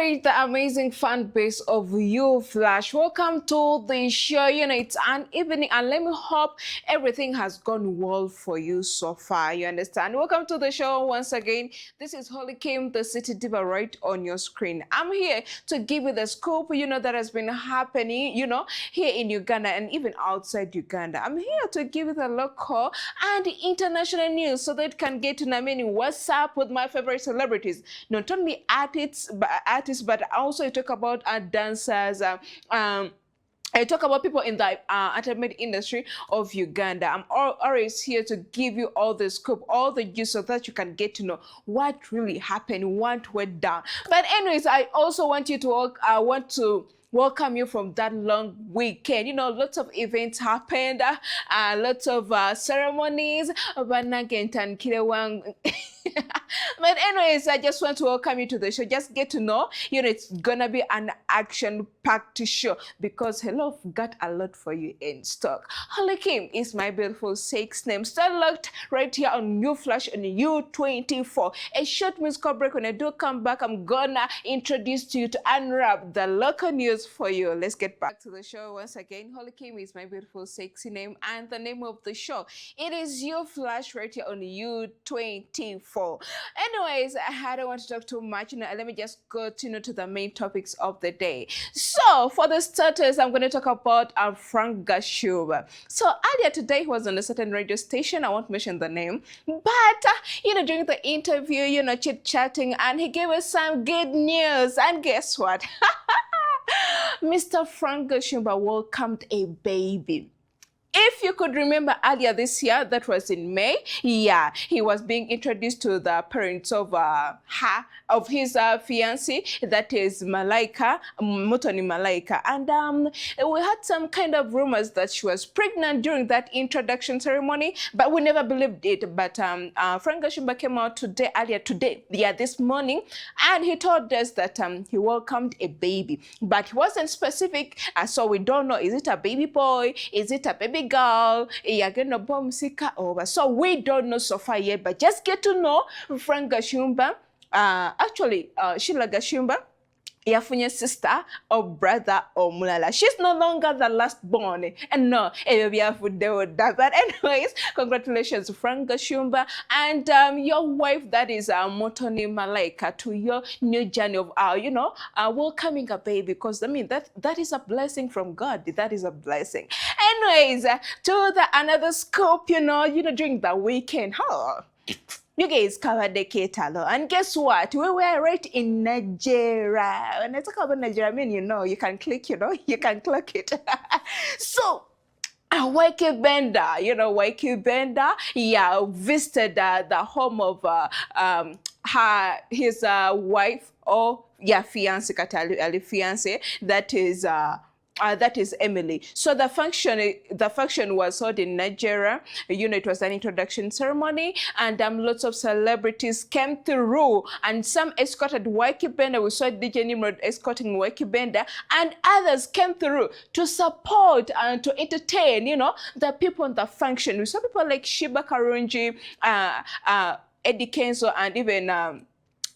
Alright, the amazing fan base of You Flash. Welcome to the show. It's an evening, and let me hope everything has gone well for you so far. You understand? Welcome to the show once again. This is Holy Kim, the city diva, right on your screen. I'm here to give you the scoop, that has been happening, here in Uganda and even outside Uganda. I'm here to give you the local and international news so that you can get to know what's up with my favorite celebrities. Not only artists, but also you talk about dancers. I talk about people in the entertainment industry of Uganda. I'm always here to give you all the scoop, all the juice, so that you can get to know what really happened, what went down. But anyways, I also want you to welcome you from that long weekend. Lots of events happened, lots of ceremonies. But anyways, I just want to welcome you to the show. Just get to know, it's gonna be an action-packed show because hello, I've got a lot for you in stock. Holy Kim is my beautiful sex name. Stay locked right here on New Flash on U24. A short musical break. When I do come back, I'm gonna introduce to you to unwrap the local news for you. Let's get back to the show once again. Holy Kim is my beautiful sexy name, and the name of the show, it is You Flash right here on U24. Anyways, I don't want to talk too much. Let me just go to the main topics of the day. So for the starters, I'm going to talk about Frank Gashuba. So earlier today, he was on a certain radio station. I won't mention the name, but during the interview, chit-chatting, and he gave us some good news. And guess what? Mr. Frank Gashuba welcomed a baby. If you could remember earlier this year, that was in May, he was being introduced to the parents of his fiancée, that is Malaika, Mutoni Malaika. And we had some kind of rumors that she was pregnant during that introduction ceremony, but we never believed it. But Frank Gashuba came out this morning, and he told us that he welcomed a baby, but he wasn't specific, so we don't know, is it a baby boy, is it a baby girl, so we don't know so far yet, but just get to know Frank Gashuba. Sheila Gashumba, yafunye sister or brother or mulala. She's no longer the last born. And no, but anyways, congratulations, Frank Gashumba, and your wife, that is Mutoni Malaika, to your new journey of welcoming a baby, because that is a blessing from God. That is a blessing. Anyways, to another scope, during the weekend. You guys covered the Ketalo, and guess what? We were right in Nigeria. When I talk about Nigeria, you can click, you can click it. So, YKEE Bender, YKEE Bender, visited the home of his wife, or fiance, that is Emily. So the function was held in Nigeria. It was an introduction ceremony, and lots of celebrities came through, and some escorted YKEE Bender. We saw DJ Nimrod escorting YKEE Bender, and others came through to support and to entertain, the people in the function. We saw people like SHEEBAH Karunji, Eddy Kenzo, and even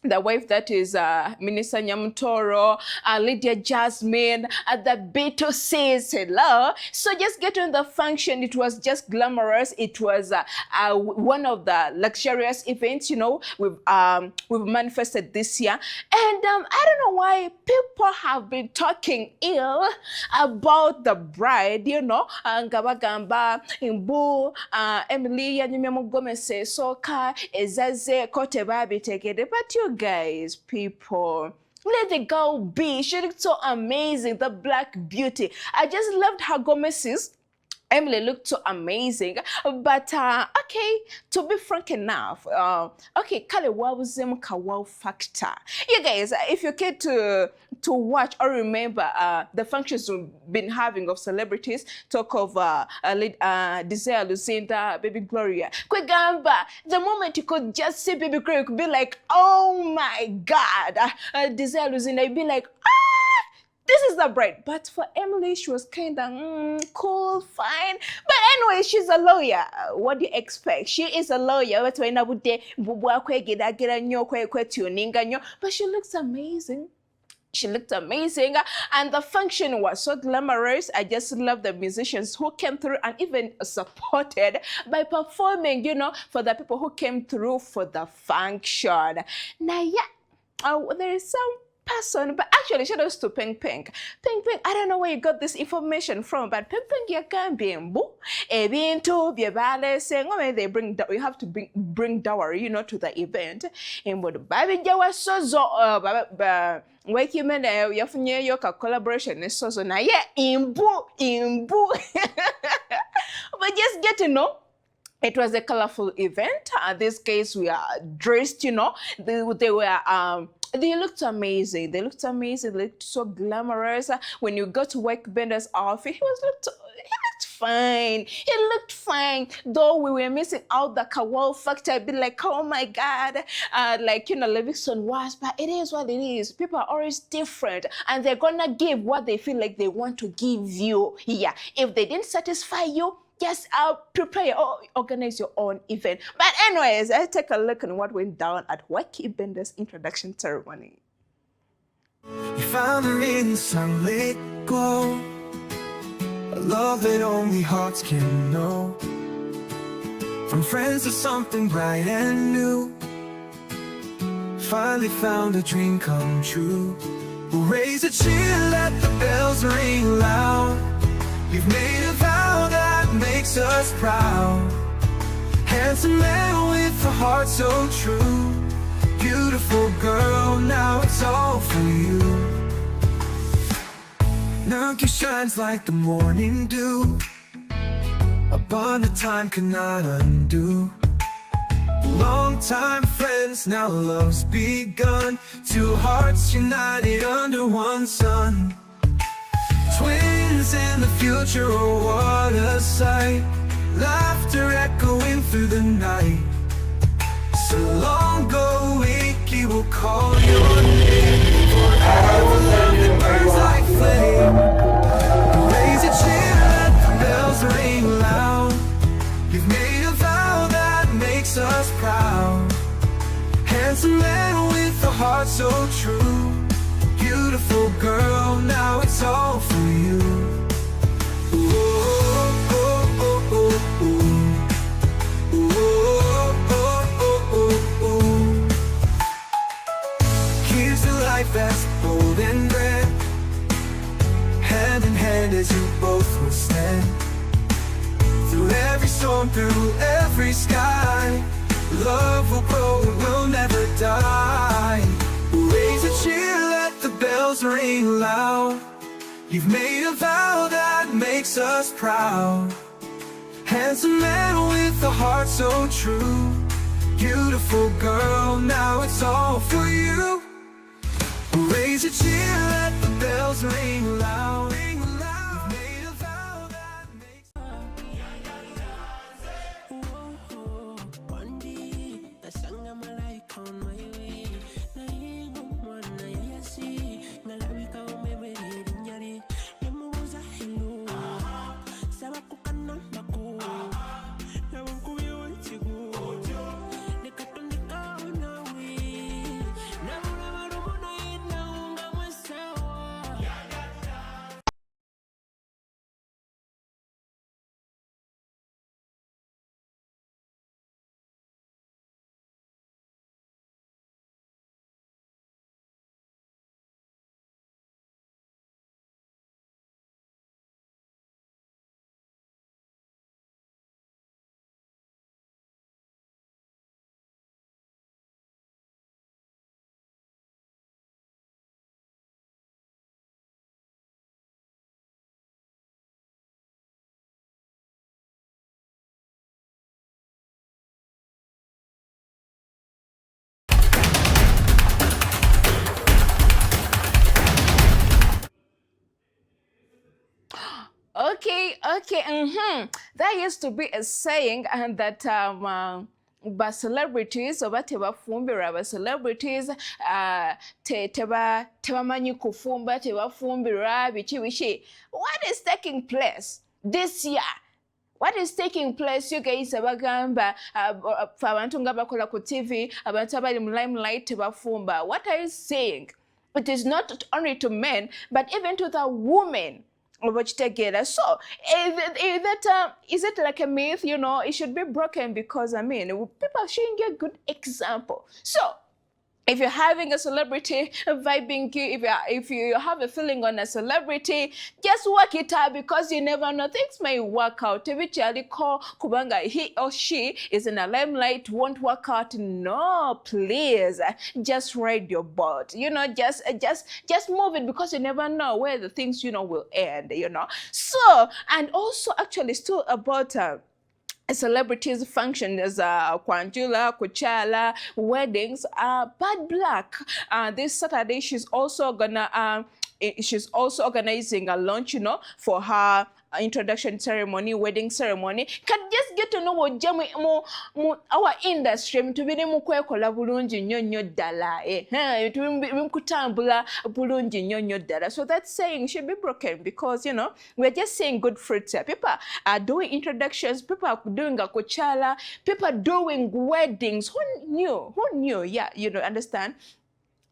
the wife, that is Minister Nyamutoro, Lydia Jasmine, the Beto says hello. So just get on the function. It was just glamorous. It was one of the luxurious events, we've manifested this year. And I don't know why people have been talking ill about the bride, Ngabagamba, Imbu, Emily, Yanyamogome, Soka, Ezaze, Kotebabi, Tekede, but you guys, people, let the girl be. She looked so amazing, the black beauty. I just loved her Gomez's. Emily looked so amazing, but okay, to be frank enough, okay, Khaled was wow factor. You guys, if you care to watch or remember the functions we've been having of celebrities, talk of Desire Lucinda, Baby Gloria, Kwegamba, the moment you could just see Baby Gloria, you could be like, oh my God, Desire Lucinda, you'd be like, this is the bride. But for Emily, she was kind of cool, fine. But anyway, she's a lawyer. What do you expect? She is a lawyer. But she looks amazing. She looked amazing, and the function was so glamorous. I just love the musicians who came through and even supported by performing, you know, for the people who came through for the function. Now, yeah, there is some person, but actually shout outs to Pink Pink. Pink Pink, I don't know where you got this information from, but Pink Pink you can be in boo. Ebintu byebale saying when they bring you have to bring dowry, you know, to the event. In but baby jawa sozo YKEE Benda'S yafunye yo ka collaboration ne sozo na ye imbu. But just get to know. It was a colorful event. In this case, we are dressed, you know. They looked amazing. They looked amazing. They looked so glamorous. When you go to YKEE Bender's outfit, he looked fine. He looked fine. Though we were missing out the kawal factor, I'd be like, oh my God, like, you know, Livingston was, but it is what it is. People are always different, and they're gonna give what they feel like they want to give you. Yeah, if they didn't satisfy you, just prepare or organize your own event. But anyways, let's take a look at what went down at YKEE Bender's introduction ceremony. You found her in sunlit glow, a love that only hearts can know. From friends to something bright and new, finally found a dream come true. We'll raise a cheer, let the bells ring loud. You've made a vow that makes us proud. Handsome man with a heart so true. Beautiful girl, now it's all for you. Now she shines like the morning dew, a bond that time cannot undo. Long time friends, now love's begun. Two hearts united under one sun. Twins in the future, oh what a sight. Laughter echoing through the night. So long go YKEE will call your name. Forever love that burns like flame. Raise a cheer, let the bells ring loud. You've made a vow that makes us proud. Handsome man with a heart so true. Beautiful girl, now it's all for you. Ooh, oh, oh, oh, ooh. Ooh, oh, oh, ooh. Here's the life that's bold and red, hand in hand as you both will stand. Through every storm, through every sky, love will grow, it will never die. Raise a cheer, let the bells ring loud. You've made a vow that makes us proud. Handsome man with a heart so true. Beautiful girl, now it's all for you. Raise a cheer, let the bells ring loud. Ring loud. You've made a vow that makes Okay. There used to be a saying and that but celebrities oba tebafumbirwa ba celebrities tebamanyi kufumba tebafumbirwa biki. What is taking place this year? What is taking place? You guys abagamba abantu nga bakola ku TV abantu abali mu limelight tebafumba. What are you saying? it is not only to men, but even to the women. Watch together. So is it like a myth? You know, it should be broken because I mean, people showing you a good example. So if you're having a celebrity vibing you, if you have a feeling on a celebrity, just work it out because you never know. Things may work out. Eventually, call kubanga he or she is in a limelight, won't work out. No, please, just ride your boat. You know, just move it because you never know where the things will end. You know. So and also actually still about. Celebrities function as Kwanjula, Kuchala, weddings, Bad Black. This Saturday, she's also organizing a launch, for her introduction ceremony, wedding ceremony. Can just get to know what our industry to be mukwekola bulungi nnyo ddala kutambula bulungi nnyo ddala. So that saying should be broken because we're just saying good fruits here. People are doing introductions, people are doing a kuchala, people are doing weddings. Who knew? Yeah, understand.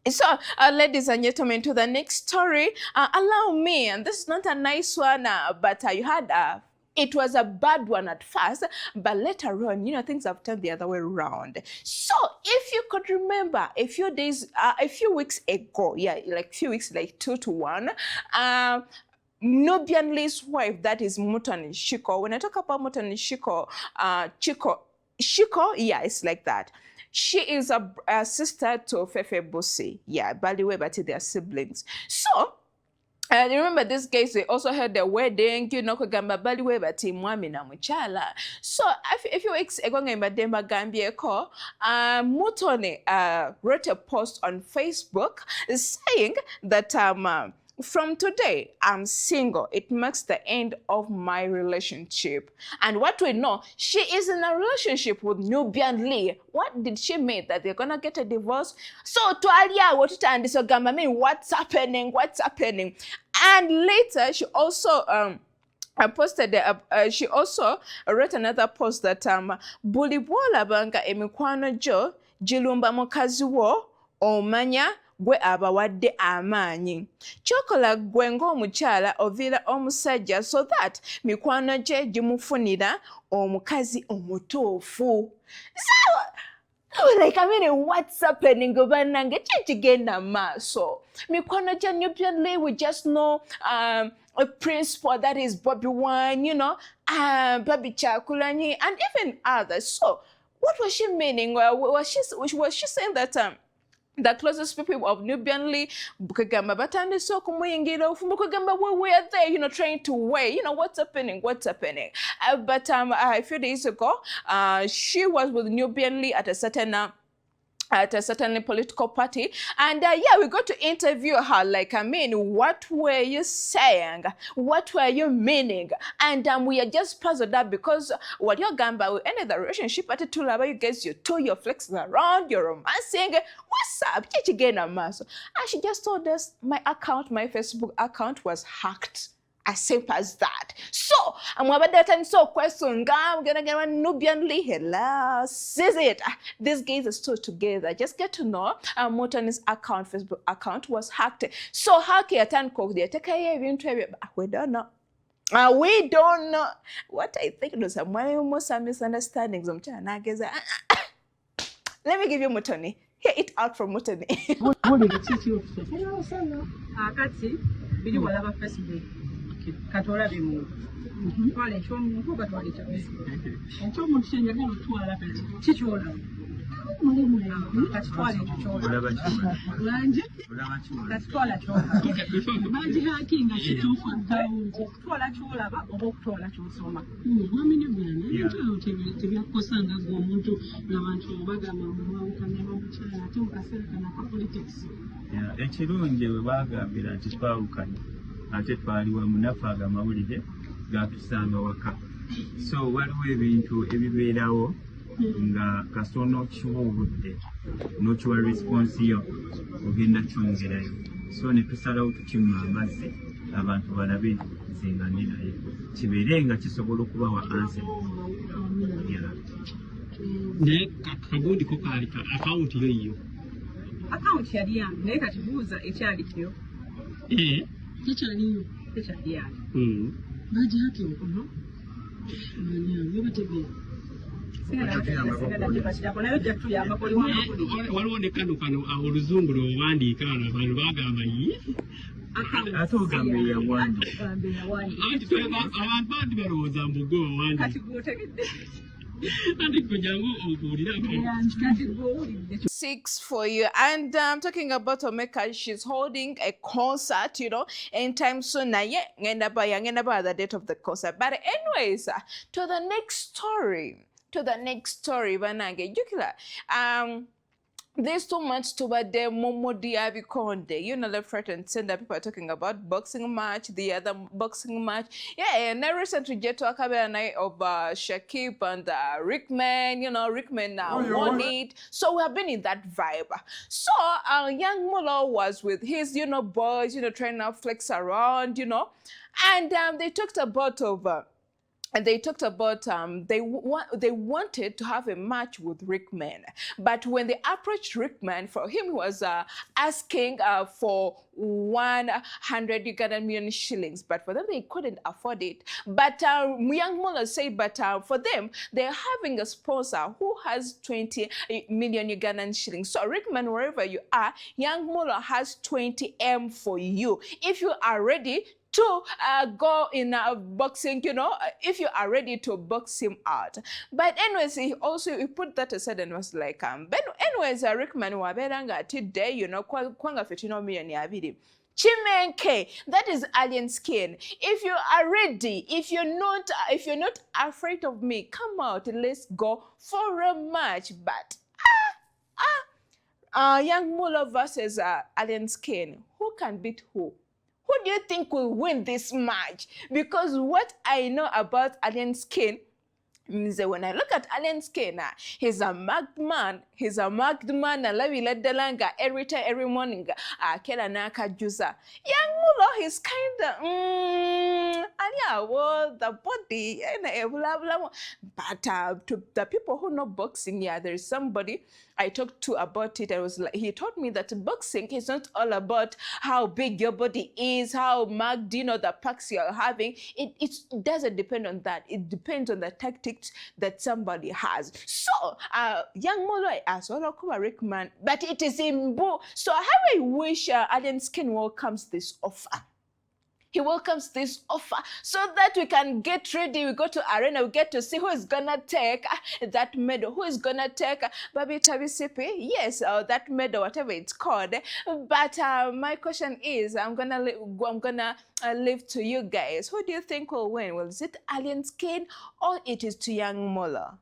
So, ladies and gentlemen, to the next story, allow me, and this is not a nice one, but you had it was a bad one at first, but later on, things have turned the other way around. So, if you could remember a few weeks ago, like 2 to 1, Nubian Li's wife, that is Mutoni Shiko. When I talk about Mutoni Shiko, Shiko, yeah, it's like that. She is a sister to Fefe Busi. Yeah, by the way, but they are siblings. So, remember these guys, they also had their wedding, kugamba by the way, but mwami na muchala. So, a few weeks ago, Mbademba Gambia ko, Mutoni wrote a post on Facebook saying that from today, I'm single. It marks the end of my relationship. And what we know, she is in a relationship with Nubian Li. What did she mean? That they're gonna get a divorce? So to Alia, what it and so Gamba mean, what's happening? And later, she also she also wrote another post that Bulibwala banga emikwano jo jilumba mukazi wo omanya gwe abawadde amaanyi kyokola gwe ng'omukyala oviira omusajja so that mikwano gye gimufunira omukazi omutuufu. So like I mean what's happening bannange kyekigenda maaso mikwano gya Nubian Li we just know a principal that is Bobby Wine, Bobby Chakulanyi and even others. So what was she meaning? Was she saying that the closest people of Nubian Li, Bukagamba Batande so kumuyingira ufumbu kugamba we are there, trying to weigh, what's happening. But a few days ago, she was with Nubian Li at a certain political party, and we got to interview her. Like, I mean, what were you saying? What were you meaning? And we are just puzzled up because what you're gamba we ended the relationship at Tulaba, you guys, you're flexing around, you're romancing. What's up? And she just told us my Facebook account was hacked. As simple as that. So, I'm about that and so question. I'm gonna get one Nubian Li. Hello, says it. These guys are still together. Just get to know Mutoni's Facebook account was hacked. So, hack your turn cook there. Take care we don't know. We don't know. What I think there's some misunderstandings. Let me give you Mutoni. Hear it out from Mutoni. Katola bimu twale ky'omuntu oba twale ky'omuntu kyenjagala otwala kikyona katitwala ekyo kyona katitwala kyona mangi hakinga kituufu akawunti okutwala ky'olaba oba okutwala ky'osoma mwamini bwana tebyakukosanga ng'omuntu ng'abantu bagamba mumawukanya bamukyala ate mukaseera kana ka politics ekirungi bwe bagambira nti twawukanya ate twali wamu naffe amawulire gatusanga waka so waliwo ebintu ebibeerawo nga kasono kiwa obudde n'okiwa response yo ogenda kyongerayo so ne tusalawo tukimma amazzi abantu balabe zingane naye kibeere nga kisobola okubawa anse naye kagundi ko kaali akawunti yo Account yali yange naye kati buuza ekyali kyo. Tekyaliyo. Tekyali yange. Bagyakyo. Waliwo ne kano oluzungu lw'owandiika abantu bagamba ate ogamba eyawandiika abantu bandi balowooza mbu gwe wawandiika. 6 for you. And talking about Omeka, she's holding a concert, you know, anytime soon. Ngenda ba the date of the concert. But anyways, to the next story, banange Jukila. There's too much to but the Momodi Abikonde. You know, left, right, and center. People are talking about boxing match, the other boxing match. Yeah, and I recently just talked about night of Shakib and Rickman. You know, Rickman now won it. So we have been in that vibe. So young Muller was with his, you know, boys, you know, trying to flex around, you know, and they talked about they wanted to have a match with Rickman, but when they approached Rickman, for him he was asking for 100 Ugandan million shillings, but for them they couldn't afford it. But young Muller said, but for them they're having a sponsor who has 20 million Ugandan shillings. So Rickman, wherever you are, young Muller has 20 M for you if you are ready to go in boxing, you know, if you are ready to box him out. But anyways, he put that aside and was like, but anyways, Rickman waberanga today, you know, kwanga fetino million yabiri. Chimenke, that is alien skin. If you are ready, if you're not afraid of me, come out, let's go for a match. But young Muller versus alien skin, who can beat who? Who do you think will win this match? Because what I know about Alien Skin means that when I look at Alien Skin, he's a marked man. He's a marked man. I love Delanga every time, every morning. Kela naka juicer. Young Muller, he's kind of well, the body and blah blah. But to the people who know boxing, yeah, there is somebody I talked to about it. I was like, he told me that boxing is not all about how big your body is, how marked, you know, the packs you're having. It doesn't depend on that. It depends on the tactics that somebody has. So, young Muller as well, Rickman, but it is in Bo. So how I wish Alien Skin welcomes this offer. He welcomes this offer so that we can get ready. We go to arena, we get to see who is gonna take that medal, who is gonna take Babi Tabisipi. Yes, that medal, whatever it's called. But my question is, I'm gonna leave to you guys. Who do you think will win? Was it Alien Skin or it is to young Muller?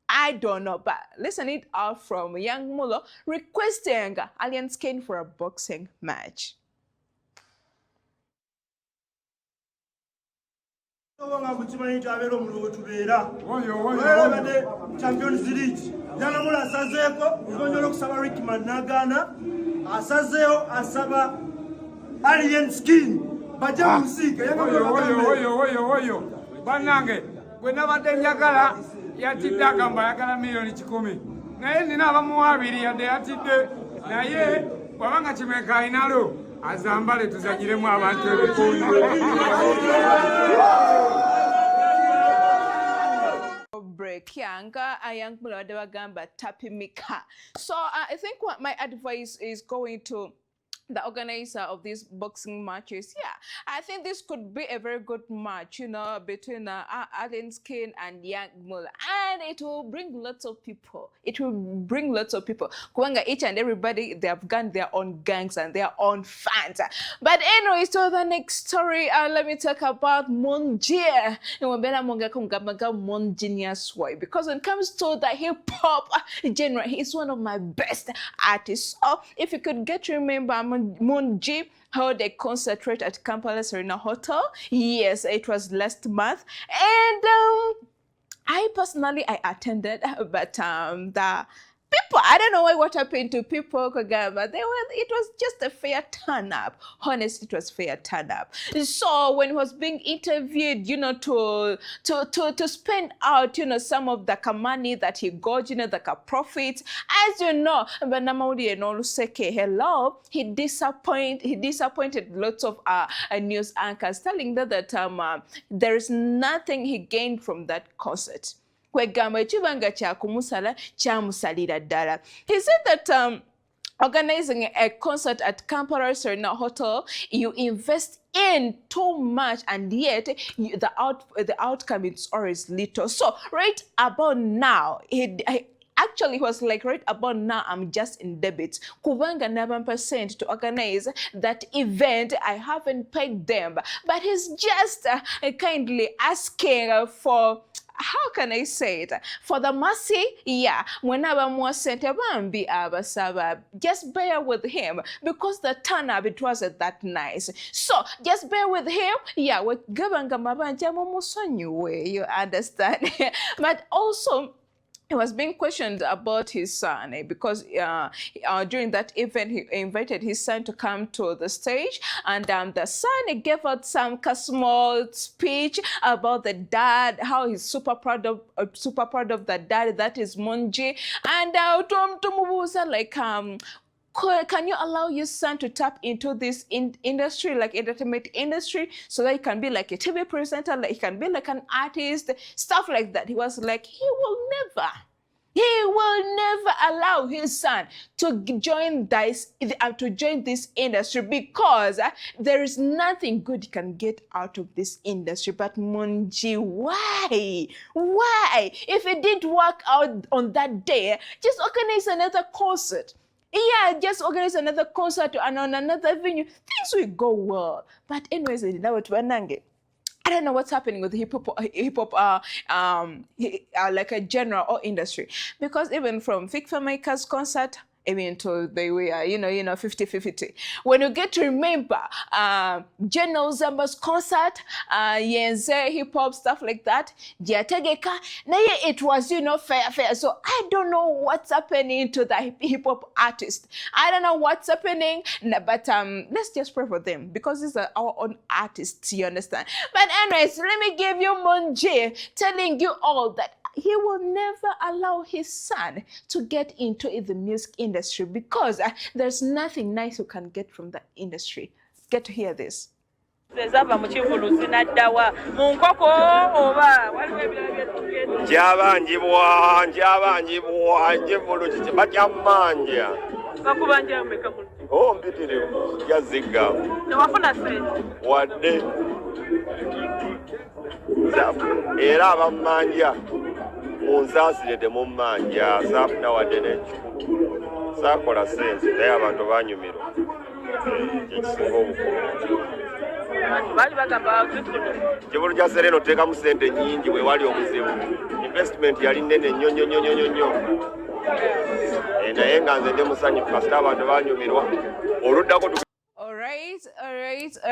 I don't know, but listen it out from young Muller requesting Alien Skin for a boxing match. Champions League. Yana mula asazeko, uvonyolo kusaba Rickman nagana, asazeo asaba Alien Skin. Baja musika, yana mula Oyo. Banange, gwena bade njagala, yatidde agamba yagala milioni 10. Naye nina abamu abiri yadde yatidde, naye bwabanga Kimeka ayinalo, azambale tuzanyiremu abantu break yanga young Muller gamba tapimika. So I think what my advice is going to the organizer of these boxing matches. Yeah, I think this could be a very good match, you know, between Alien Skin and young Muller, and it will bring lots of people. Kuanga each and everybody, they have got their own gangs and their own fans. But anyways, to the next story, let me talk about Monjie. Because when it comes to the hip hop genre, he's one of my best artists. So if you could get to remember, Monjie held a concert at Kampala Serena Hotel. Yes, it was last month, and I personally attended, but people, I don't know what happened to people, Kagama. It was just a fair turn up. Honestly, it was fair turn up. So when he was being interviewed, you know, to spend out, you know, some of the money that he got, you know, the profits, as you know, hello, he disappointed lots of news anchors, telling them that there is nothing he gained from that concert. Kwegamba ekibanga kyakumusala kyamusalira ddala. He said that organizing a concert at Kampala Serena Hotel, you invest in too much, and yet the outcome is always little. So right about now, actually, he was like, right about now, I'm just in debit. Kubanga 9% to organize that event. I haven't paid them, but he's just kindly asking for, how can I say it? For the mercy, yeah. Whenever more sent be just bear with him, because the turn up, it wasn't that nice. So just bear with him. Yeah, you understand? But also, he was being questioned about his son because during that event, he invited his son to come to the stage, and the son gave out some small speech about the dad, how he's super proud of the dad, that is Monji, and like, can you allow your son to tap into this industry, like entertainment industry, so that he can be like a TV presenter, like he can be like an artist, stuff like that? He was like, he will never allow his son to join this industry, because there is nothing good he can get out of this industry. But Monji, why? If it didn't work out on that day, just organize another concert. Yeah, just organize another concert and on another venue. Things will go well. But anyways, I don't know what's happening with hip hop, like a general or industry, because even from Vic Filmmakers concert, even to they were, 50-50. When you get to remember, General Zamba's concert, Yenze, hip hop, stuff like that, it was, fair. So I don't know what's happening to the hip hop artist. I don't know what's happening, but let's just pray for them, because these are our own artists, you understand? But anyways, let me give you Monje telling you all that he will never allow his son to get into the music industry, because there's nothing nice you can get from that industry. Get to hear this. Munzasire de mumanja zafuna wadene sakola sense naye abantu banyumirwa ekisinga obukulu bali bagamba kibulu kya Sereno teeka mu sente nyingi bwe wali obuzibu, investment yali nnene nnyo naye nga nze ndi musanyufu kasita abantu banyumirwa oluddako. All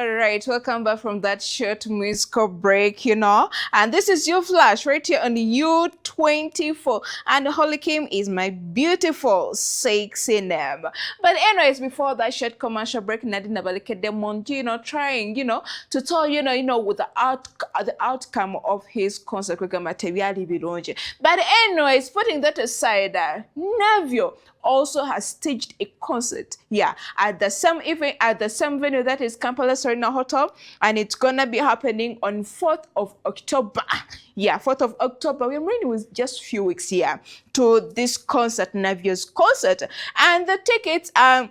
right. Welcome back from that short musical break, And this is your flash right here on U24. And Holy Kim is my beautiful, sexy name. But anyways, before that short commercial break, Nadine Abalike trying, to tell, with the outcome of his concert. But anyways, putting that aside, Navio also has staged a concert, at the same event, at the same venue, that is Kampala Serena Hotel, and it's gonna be happening on 4th of October. 4th of October. We're running with just a few weeks here to this concert, Navio's concert, and the tickets are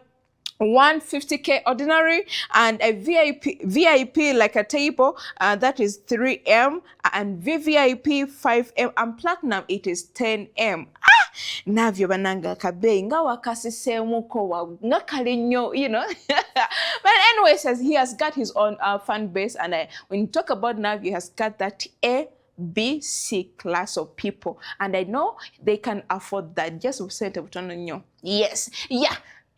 150K ordinary, and a VIP like a table, that is 3M, and VVIP 5M, and platinum it is 10M. Navio bananga kabe nga wakasisemuko wa nga kalinyo, But anyways, he has got his own fan base, and when you talk about Navio, he has got that A, B, C class of people, and I know they can afford that. Just sent a button. Yes,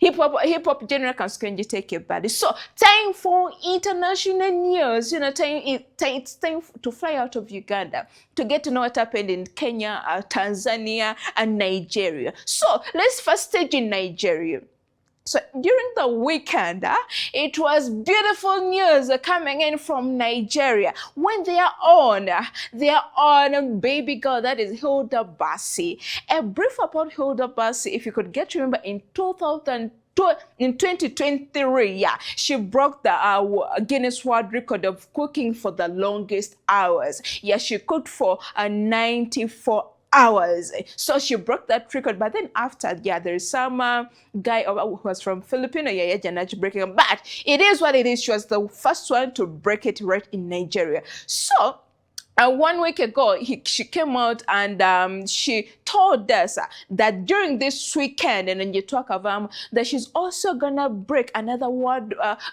hip hop genre can skanji take a body. So time for international news. You know, it's time to fly out of Uganda to get to know what happened in Kenya, Tanzania, and Nigeria. So let's first stage in Nigeria. So during the weekend, it was beautiful news coming in from Nigeria when they are on baby girl, that is Hilda Baci. A brief about Hilda Baci, if you could get to remember, in 2023, yeah, she broke the Guinness World Record of cooking for the longest hours. Yeah, she cooked for 94 hours. So she broke that record. But then after, yeah, there is some guy who was from Filipino, yeah, breaking it. But it is what it is. She was the first one to break it right in Nigeria. So 1 week ago, she came out and she told us that during this weekend, and then you talk about that she's also gonna break another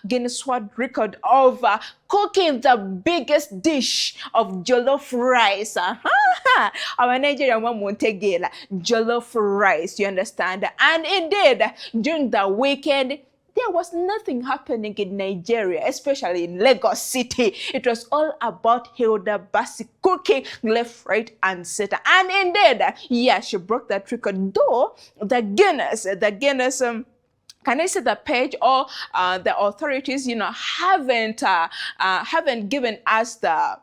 Guinness World Record of cooking the biggest dish of jollof rice. Our Nigerian one won't take jollof rice, you understand? And indeed, during the weekend, there was nothing happening in Nigeria, especially in Lagos City. It was all about Hilda Baci cooking left, right, and center. And indeed, yeah, she broke that record. Though the Guinness, can I say the page or the authorities, you know, haven't given us the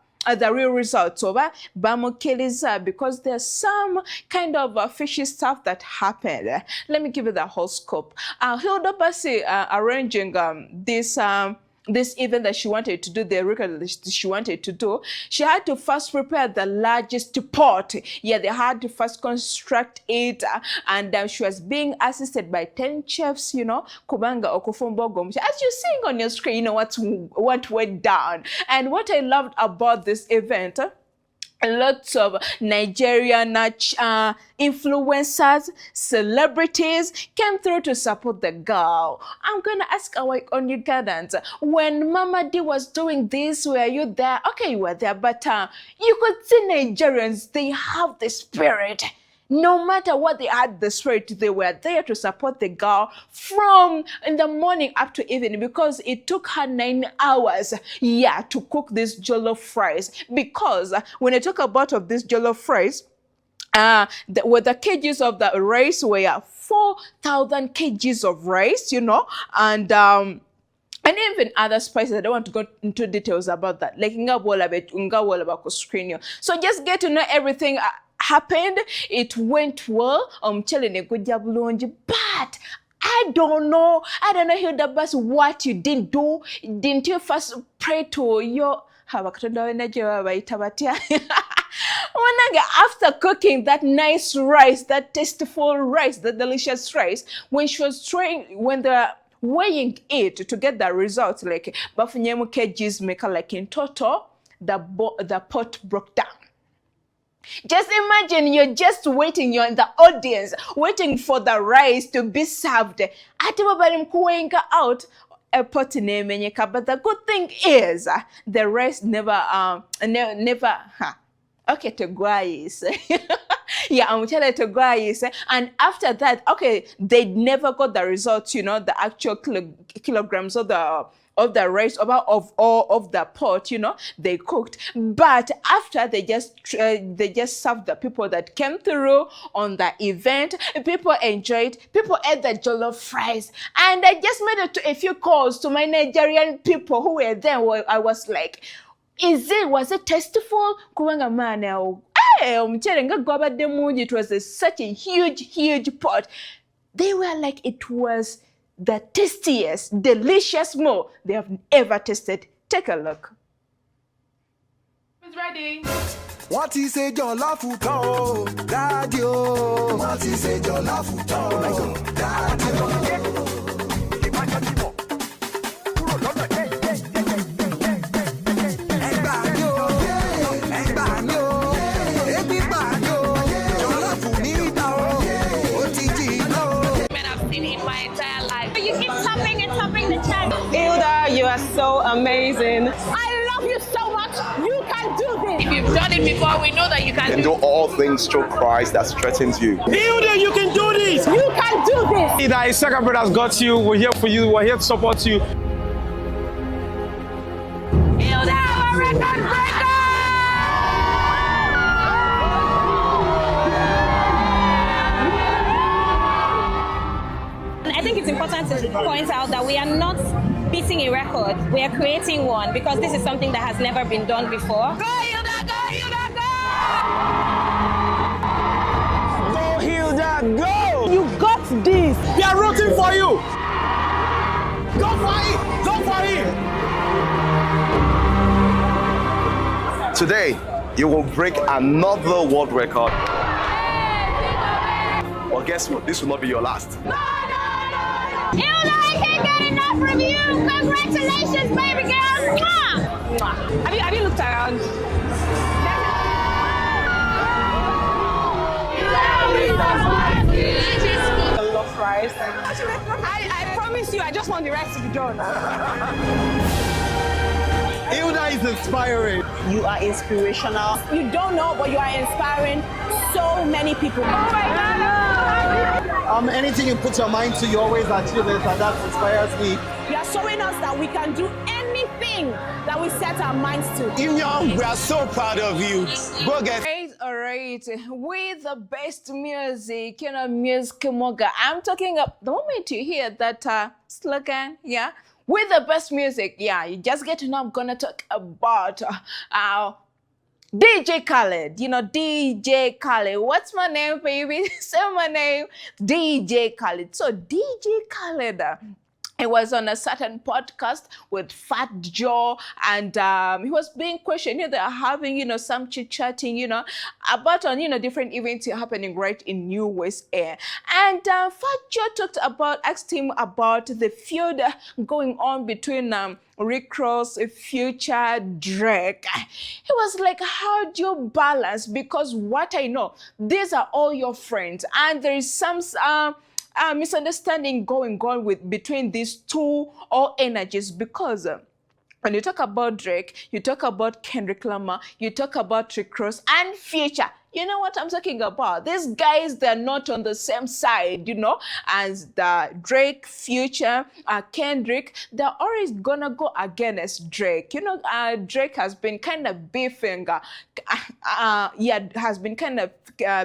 real results over Bamukeliza, because there's some kind of fishy stuff that happened. Let me give you the whole scope. Hilda Baci arranging this event that she wanted to do, the record that she wanted to do, she had to first prepare the largest pot. Yeah, they had to first construct it, and she was being assisted by 10 chefs, you know, Kubanga Okufumbogo. As you're seeing on your screen, you know what went down. And what I loved about this event, lots of Nigerian influencers, celebrities came through to support the girl. I'm gonna ask our Ugandans, when Mama D was doing this, were you there? Okay, you were there, but you could see Nigerians, they have the spirit. No matter what, they had the spirit. They were there to support the girl from in the morning up to evening, because it took her 9 hours, yeah, to cook this jollof rice. Because when I talk about this jollof rice, the kgs of the rice were 4,000 kgs of rice, you know, and even other spices. I don't want to go into details about that. Like so just get to know everything happened. It went well. But I don't know, Hilda Baci, what you didn't do. Didn't you first pray to your after cooking that nice rice, that tasteful rice, that delicious rice, when she was weighing it to get the results, like bafunyemu kgs maker, like in total, the pot broke down. Just imagine you're just waiting, you're in the audience, waiting for the rice to be served. Out a pot name, but the good thing is the rice never okay, to guys. Yeah, I'm telling you to guys. And after that, okay, they never got the results, you know, the actual kilograms of the rice of the pot, you know, they cooked. But after they just served the people that came through on the event, people enjoyed, people ate the jollof rice. And I just made it to a few calls to my Nigerian people who were there, where I was like, was it tasteful? It was such a huge pot. They were like, it was the tastiest, delicious meal they have ever tasted. Take a look. Who's ready? What is a jollof Daddy? What is a jollof Daddy? Hilda, you are so amazing. I love you so much. You can do this. If you've done it him before. We know that you can do all things through Christ that strengthens you. Hilda, you can do this. You can do this. That is Second Brothers got you. We're here for you. We're here to support you. Hilda, a record breaker! I think it's important to point out that we are not beating a record. We are creating one because this is something that has never been done before. Go, Hilda, go, Hilda, go! Go, Hilda, go! You got this. We are rooting for you. Go for it. Go for it. Today, you will break another world record. Well, guess what? This will not be your last. Hilda, I can't get enough from you. Congratulations, baby girl. Mwah! Have you looked around? I love fries. I promise you, I just want the rest to be done. Hilda is inspiring. You are inspirational. You don't know, but you are inspiring so many people. Oh my God! Anything you put your mind to, you always achieve it, and that inspires me. You are showing us that we can do anything that we set our minds to. Union, we are so proud of you. Go get. All right. With the best music, music moga. I'm talking up the moment you hear that slogan, yeah. With the best music, yeah, you just get to know I'm gonna talk about DJ Khaled. DJ Khaled. What's my name, baby? Say my name, DJ Khaled. So DJ Khaled, he was on a certain podcast with Fat Joe, and he was being questioned. They're having, some chit-chatting, about different events happening right in New West Air. And Fat Joe asked him about the feud going on between Rick Ross, Future, Drake. He was like, how do you balance? Because what I know, these are all your friends, and there is some misunderstanding going on between these two all energies, because when you talk about Drake, you talk about Kendrick Lamar, you talk about Rick Ross and Future. You know what I'm talking about? These guys, they're not on the same side, as the Drake, Future, Kendrick. They're always gonna go against Drake. Drake has been kind of beefing,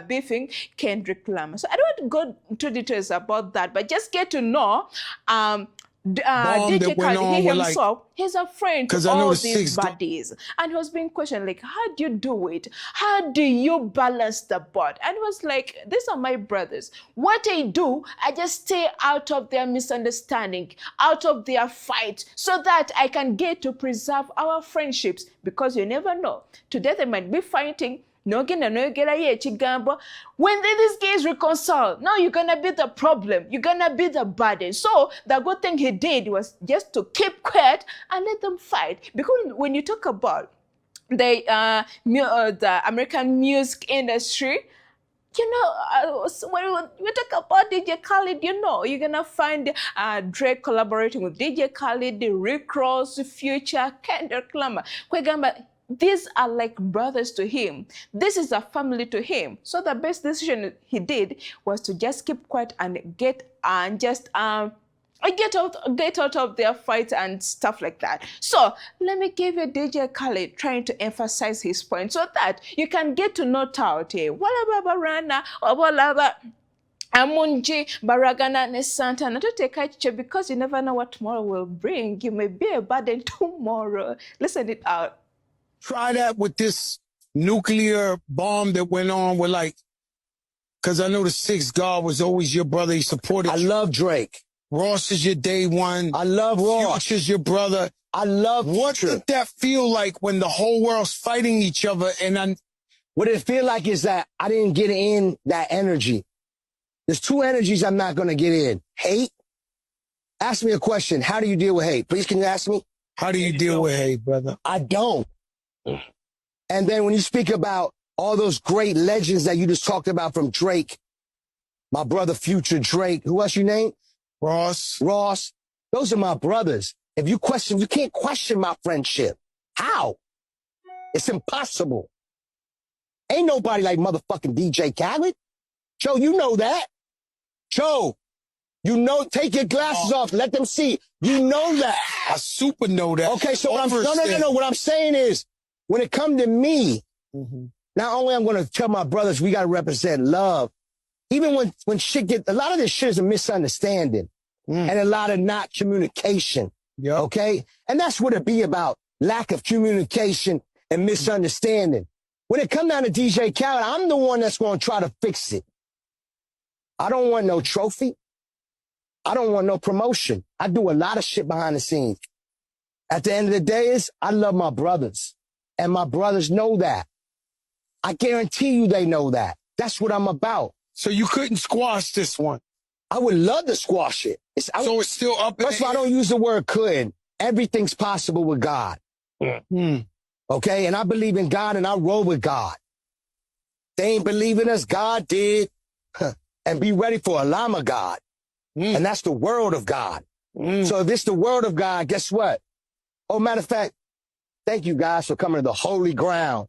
beefing Kendrick Lamar. So I don't want to go into details about that, but just get to know, DJ Khaled, he himself, he's a friend to all these buddies. And he was being questioned, like, how do you do it? How do you balance the board? And he was like, these are my brothers. What I do, I just stay out of their misunderstanding, out of their fight, so that I can get to preserve our friendships. Because you never know. Today they might be fighting. When these guys reconcile, now you're gonna be the problem. You're gonna be the burden. So the good thing he did was just to keep quiet and let them fight. Because when you talk about the American music industry, when we talk about DJ Khaled, you're gonna find Drake collaborating with DJ Khaled, Rick Ross, Future, Kendrick Lamar. These are like brothers to him. This is a family to him. So the best decision he did was to just keep quiet and get out of their fights and stuff like that. So let me give you DJ Khaled trying to emphasize his point so that you can get to know Taote. Amunji, Baragana, Nesanta, not to take a, because you never know what tomorrow will bring. You may be a burden tomorrow. Listen it out. Try that with this nuclear bomb that went on with because I know the sixth God was always your brother. He supported you. I love Drake. Ross is your day one. I love Ross. Future's your brother. I love What did that feel like when the whole world's fighting each other? What it feel like is that I didn't get in that energy. There's two energies I'm not going to get in. Hate. Ask me a question. How do you deal with hate? Please, can you ask me? How do you deal with hate, brother? I don't. And then when you speak about all those great legends that you just talked about from Drake, my brother Future, Drake, who else you named? Ross. Those are my brothers. You can't question my friendship. How? It's impossible. Ain't nobody like motherfucking DJ Khaled. Joe, you know that. Joe, you know, take your glasses off. Let them see. You know that. I super know that. Okay, so what I'm saying is, when it come to me, not only I'm going to tell my brothers we got to represent love, even when shit a lot of this shit is a misunderstanding and a lot of not communication. Okay? And that's what it be about. Lack of communication and misunderstanding. When it come down to DJ Khaled, I'm the one that's going to try to fix it. I don't want no trophy. I don't want no promotion. I do a lot of shit behind the scenes. At the end of the day I love my brothers. And my brothers know that. I guarantee you they know that. That's what I'm about. So you couldn't squash this one? I would love to squash it. So it's still up in First of all, I don't use the word could. Everything's possible with God. Okay? And I believe in God and I roll with God. They ain't believe in us. God did. And be ready for a llama God. And that's the world of God. So if it's the world of God, guess what? Oh, matter of fact, thank you guys for coming to the holy ground.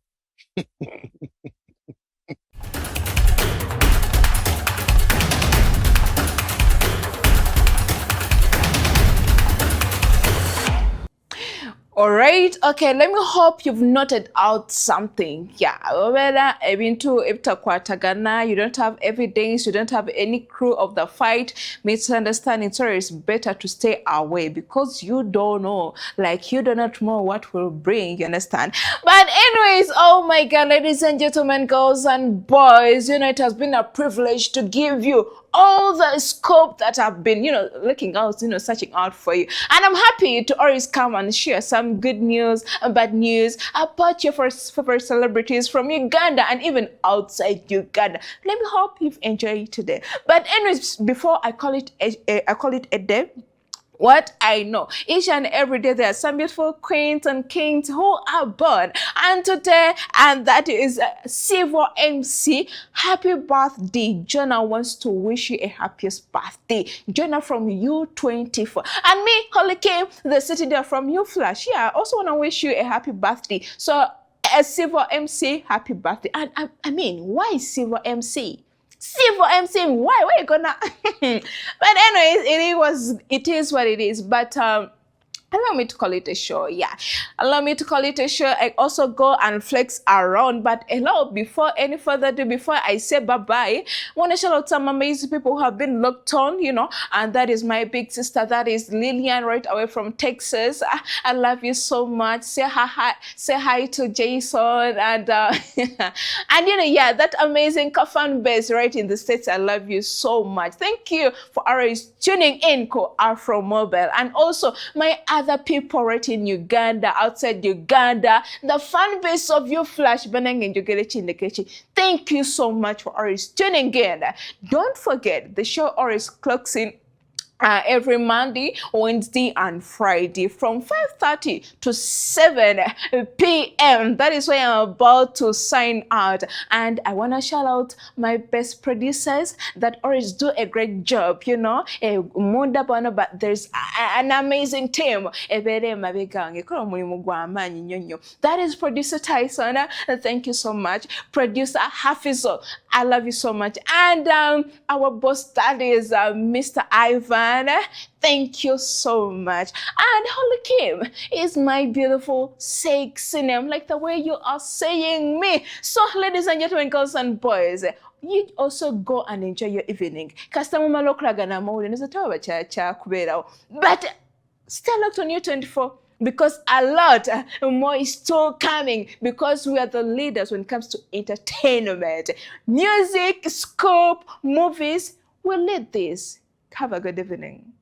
All right, okay, let me hope you've noted out something. Yeah, you don't have evidence, you don't have any clue of the fight, misunderstanding, so it's better to stay away because you don't know, like you do not know what will bring, you understand? But anyways, oh my God, ladies and gentlemen, girls and boys, it has been a privilege to give you all the scope that I've been, looking out, searching out for you. And I'm happy to always come and share some good news and bad news about your favorite celebrities from Uganda and even outside Uganda. Let me hope you've enjoyed today. But anyways, before I call it a day, what I know, each and every day there are some beautiful queens and kings who are born. And today, and that is Silver MC. Happy birthday. Jonah wants to wish you a happiest birthday. Jonah from U24. And me, Holy Kim, the city there from U Flash. Yeah, I also want to wish you a happy birthday. So, Silver MC, happy birthday. And I mean, why Silver MC? Silver MC, why you gonna? But anyways, it is what it is. But allow me to call it a show. Yeah, allow me to call it a show. I also go and flex around. But before any further ado, before I say bye-bye, I want to shout out some amazing people who have been locked on, and that is my big sister. That is Lillian, right away from Texas. I love you so much. Say hi to Jason and yeah, that amazing fan base right in the States. I love you so much. Thank you for always tuning in to Afro Mobile, and also my other people right in Uganda, outside Uganda, the fan base of you Flash Banang and Jugerechi. Thank you so much for always tuning in. Don't forget, the show always clocks in every Monday, Wednesday, and Friday from 5:30 to 7 p.m. That is why I'm about to sign out. And I want to shout out my best producers that always do a great job, but there's an amazing team. That is Producer Tyson. Thank you so much. Producer Hafizo, I love you so much. And our boss, that is Mr. Ivan. Thank you so much. And Holy Kim is my beautiful, sexy name, like the way you are saying me. So, ladies and gentlemen, girls and boys, you also go and enjoy your evening. But stay locked on U24 because a lot more is still coming, because we are the leaders when it comes to entertainment. Music, scope, movies, we lead this. Have a good evening.